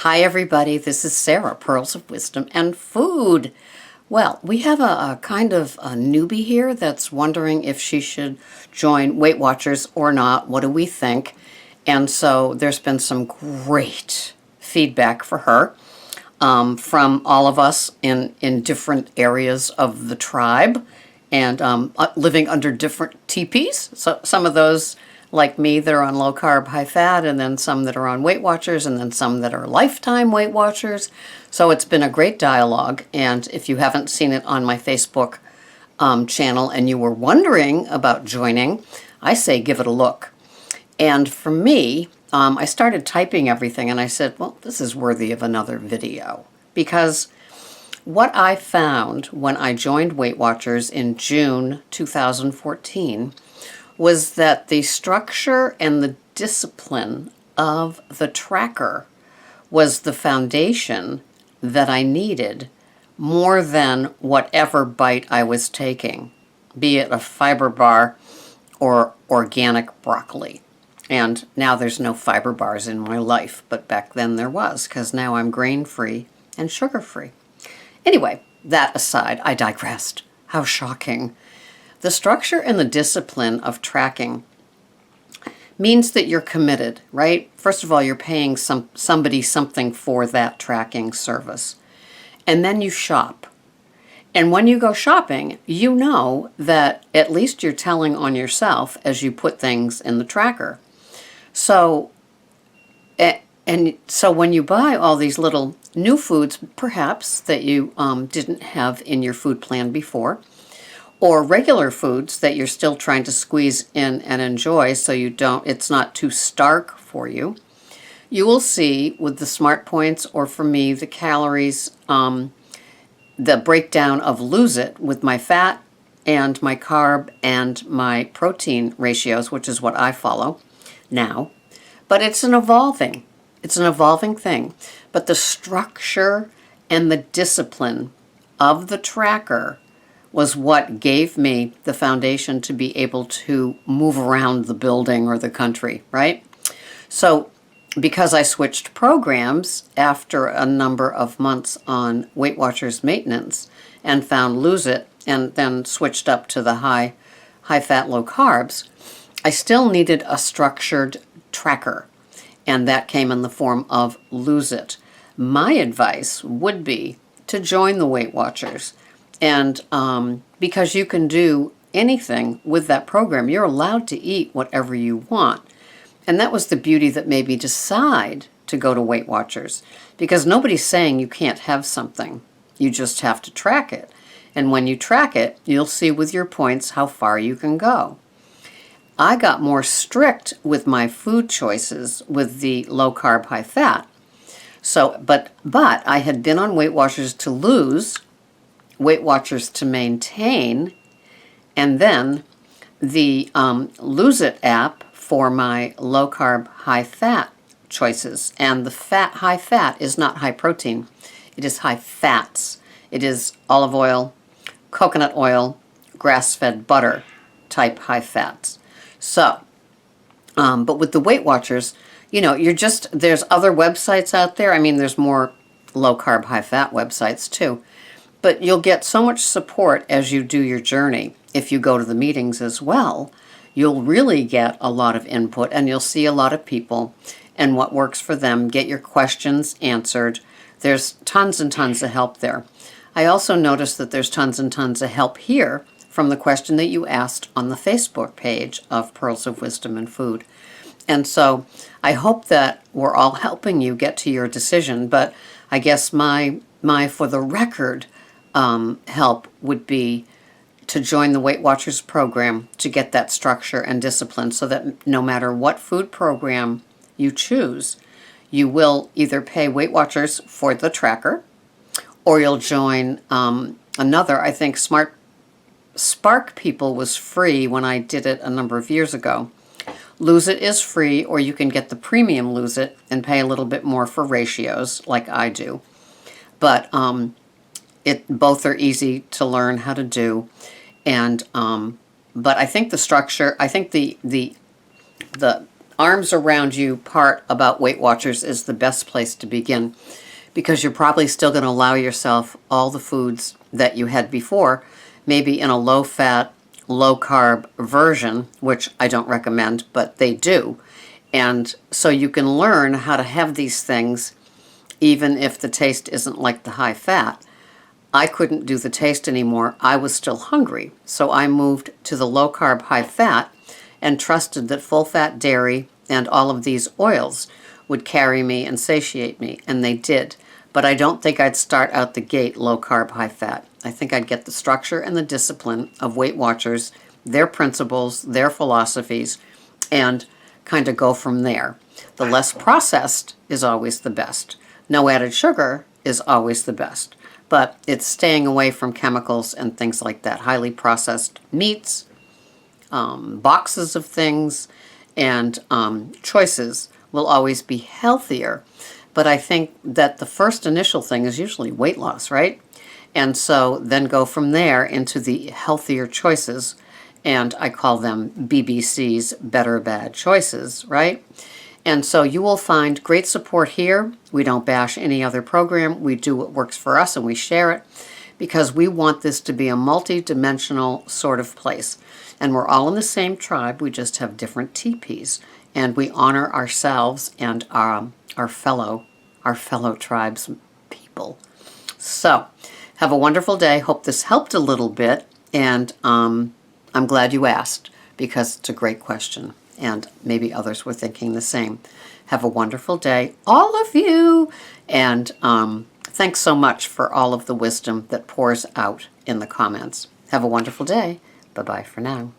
Hi everybody, this is Sarah, Pearls of Wisdom and Food. Well, we have a kind of a newbie here that's wondering if she should join Weight Watchers or not. What do we think? And so there's been some great feedback for her from all of us in different areas of the tribe and living under different teepees. So some of those, like me, that are on low carb, high fat, and then some that are on Weight Watchers, and then some that are lifetime Weight Watchers. So it's been a great dialogue. And if you haven't seen it on my Facebook channel and you were wondering about joining, I say give it a look. And for me, I started typing everything and I said, well, this is worthy of another video. Because what I found when I joined Weight Watchers in June 2014 was that the structure and the discipline of the tracker was the foundation that I needed more than whatever bite I was taking, be it a fiber bar or organic broccoli. And now there's no fiber bars in my life, but back then there was, because now I'm grain-free and sugar-free. Anyway, that aside, I digressed. How shocking. The structure and the discipline of tracking means that you're committed, right? First of all, you're paying somebody something for that tracking service. And then you shop. And when you go shopping, you know that at least you're telling on yourself as you put things in the tracker. So, and so when you buy all these little new foods, perhaps, that you didn't have in your food plan before, or regular foods that you're still trying to squeeze in and enjoy so it's not too stark for you, you will see with the Smart Points, or for me, the calories, the breakdown of Lose It with my fat and my carb and my protein ratios, which is what I follow now. But it's an evolving thing. But the structure and the discipline of the tracker was what gave me the foundation to be able to move around the building or the country, right? So because I switched programs after a number of months on Weight Watchers maintenance and found Lose It, and then switched up to the high fat, low carbs, I still needed a structured tracker, and that came in the form of Lose It. My advice would be to join the Weight Watchers. And because you can do anything with that program, you're allowed to eat whatever you want. And that was the beauty that made me decide to go to Weight Watchers, because nobody's saying you can't have something. You just have to track it. And when you track it, you'll see with your points how far you can go. I got more strict with my food choices with the low carb, high fat. So, but I had been on Weight Watchers to lose, Weight Watchers to maintain, and then the Lose It app for my low carb, high fat choices. And the high fat is not high protein. It is high fats. It is olive oil, coconut oil, grass-fed butter type high fats. So, but with the Weight Watchers, there's other websites out there. I mean, there's more low carb, high fat websites too. But you'll get so much support as you do your journey. If you go to the meetings as well, you'll really get a lot of input, and you'll see a lot of people and what works for them. Get your questions answered. There's tons and tons of help there. I also noticed that there's tons and tons of help here from the question that you asked on the Facebook page of Pearls of Wisdom and Food. And so I hope that we're all helping you get to your decision. But I guess my for the record, help would be to join the Weight Watchers program to get that structure and discipline, so that no matter what food program you choose, you will either pay Weight Watchers for the tracker, or you'll join another. I think Spark People was free when I did it a number of years ago. Lose It is free, or you can get the premium Lose It and pay a little bit more for ratios like I do. But both are easy to learn how to do, and but I think the structure, I think the arms around you part about Weight Watchers is the best place to begin, because you're probably still going to allow yourself all the foods that you had before, maybe in a low-fat, low-carb version, which I don't recommend, but they do. And so you can learn how to have these things even if the taste isn't like the high fat. I couldn't do the taste anymore. I was still hungry. So I moved to the low carb, high fat and trusted that full fat dairy and all of these oils would carry me and satiate me. And they did. But I don't think I'd start out the gate low carb, high fat. I think I'd get the structure and the discipline of Weight Watchers, their principles, their philosophies, and kind of go from there. The less processed is always the best. No added sugar is always the best. But it's staying away from chemicals and things like that. Highly processed meats, boxes of things, and choices will always be healthier. But I think that the first initial thing is usually weight loss, right? And so then go from there into the healthier choices. And I call them BBC's, Better Bad Choices, right? And so you will find great support here. We don't bash any other program. We do what works for us and we share it because we want this to be a multi-dimensional sort of place. And we're all in the same tribe. We just have different TPs. And we honor ourselves and our fellow tribes people. So have a wonderful day. Hope this helped a little bit. And I'm glad you asked because it's a great question. And maybe others were thinking the same. Have a wonderful day, all of you. And thanks so much for all of the wisdom that pours out in the comments. Have a wonderful day. Bye-bye for now.